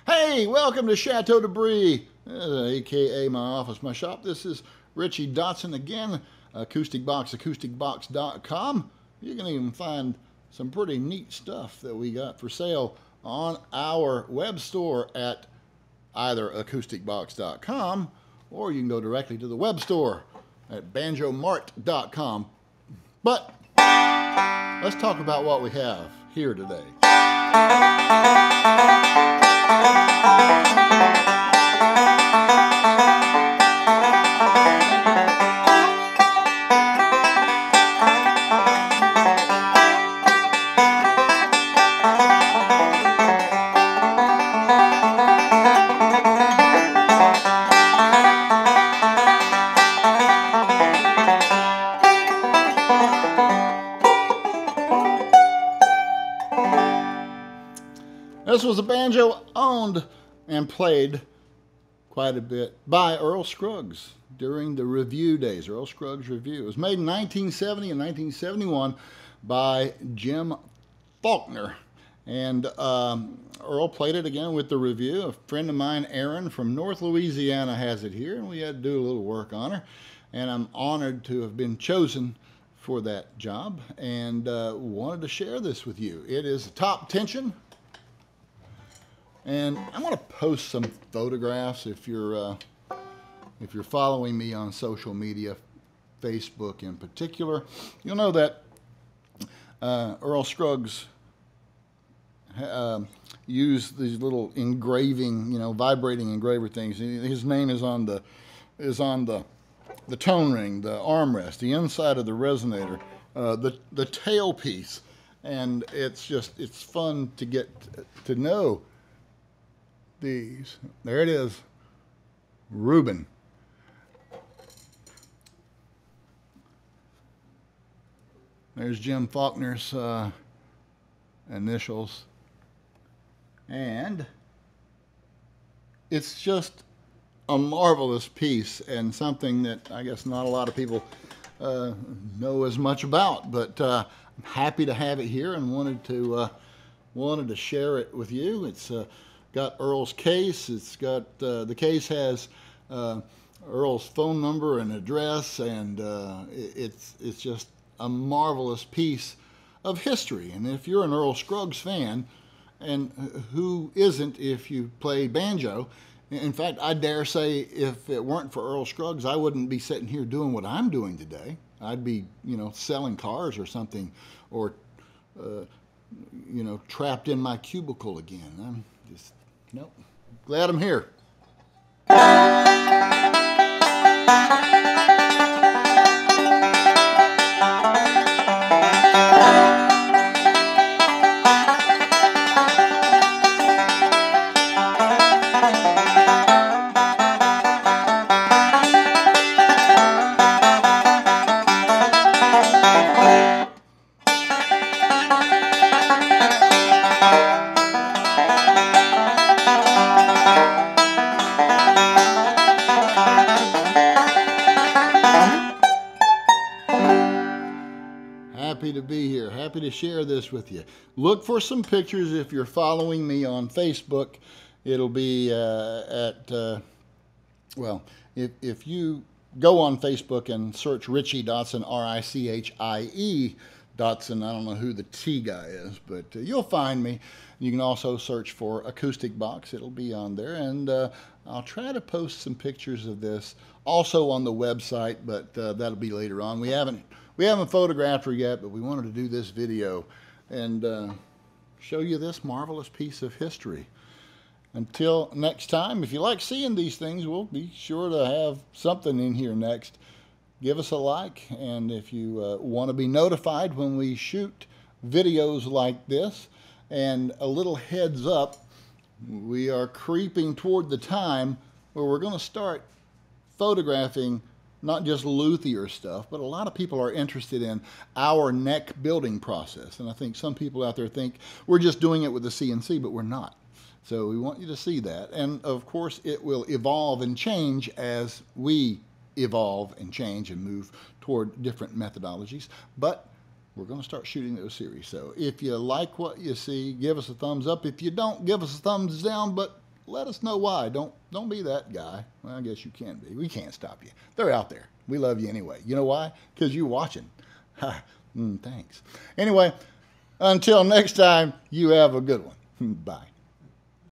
Hey, welcome to Chateau Debris, aka my office, my shop. This is Richie Dotson again, Acoustic Box, acousticbox.com. You can even find some pretty neat stuff that we got for sale on our web store at either acousticbox.com or you can go directly to the web store at banjomart.com. But let's talk about what we have here today. This was a banjo owned and played quite a bit by Earl Scruggs during the review days, Earl Scruggs Review. It was made in 1970 and 1971 by Jim Faulkner. And Earl played it again with the review. A friend of mine, Aaron, from North Louisiana, has it here, and we had to do a little work on her. And I'm honored to have been chosen for that job and wanted to share this with you. It is top tension. And I'm going to post some photographs if you're following me on social media, Facebook in particular. You'll know that Earl Scruggs used these little engraving, vibrating engraver things. His name is on the tone ring, the armrest, the inside of the resonator, the tailpiece, and it's fun to get to know these. There it is, Ruben. There's Jim Faulkner's initials, and it's just a marvelous piece and something that I guess not a lot of people know as much about, but I'm happy to have it here and wanted to share it with you. It's got Earl's case. It's got the case has Earl's phone number and address, and it's just a marvelous piece of history. And if you're an Earl Scruggs fan, and who isn't if you play banjo? In fact, I dare say if it weren't for Earl Scruggs, I wouldn't be sitting here doing what I'm doing today. I'd be, selling cars or something, or trapped in my cubicle again. I'm just, glad I'm here. Happy to be here. Happy to share this with you. Look for some pictures if you're following me on Facebook. It'll be if you go on Facebook and search Richie Dotson, R-I-C-H-I-E Dotson. I don't know who the T guy is, but you'll find me. You can also search for Acoustic Box. It'll be on there, and I'll try to post some pictures of this also on the website, but that'll be later on. We haven't photographed her yet, but we wanted to do this video and show you this marvelous piece of history. Until next time, if you like seeing these things, we'll be sure to have something in here next. Give us a like, and if you want to be notified when we shoot videos like this, and a little heads up, we are creeping toward the time where we're going to start photographing not just luthier stuff, but a lot of people are interested in our neck building process. And I think some people out there think we're just doing it with the CNC, but we're not. So we want you to see that. And of course, it will evolve and change as we evolve and change and move toward different methodologies. But we're going to start shooting those series. So if you like what you see, give us a thumbs up. If you don't, give us a thumbs down, but let us know why. Don't be that guy. Well, I guess you can be. We can't stop you. They're out there. We love you anyway. You know why? Because you're watching. Ha. Thanks. Anyway, until next time, you have a good one. Bye.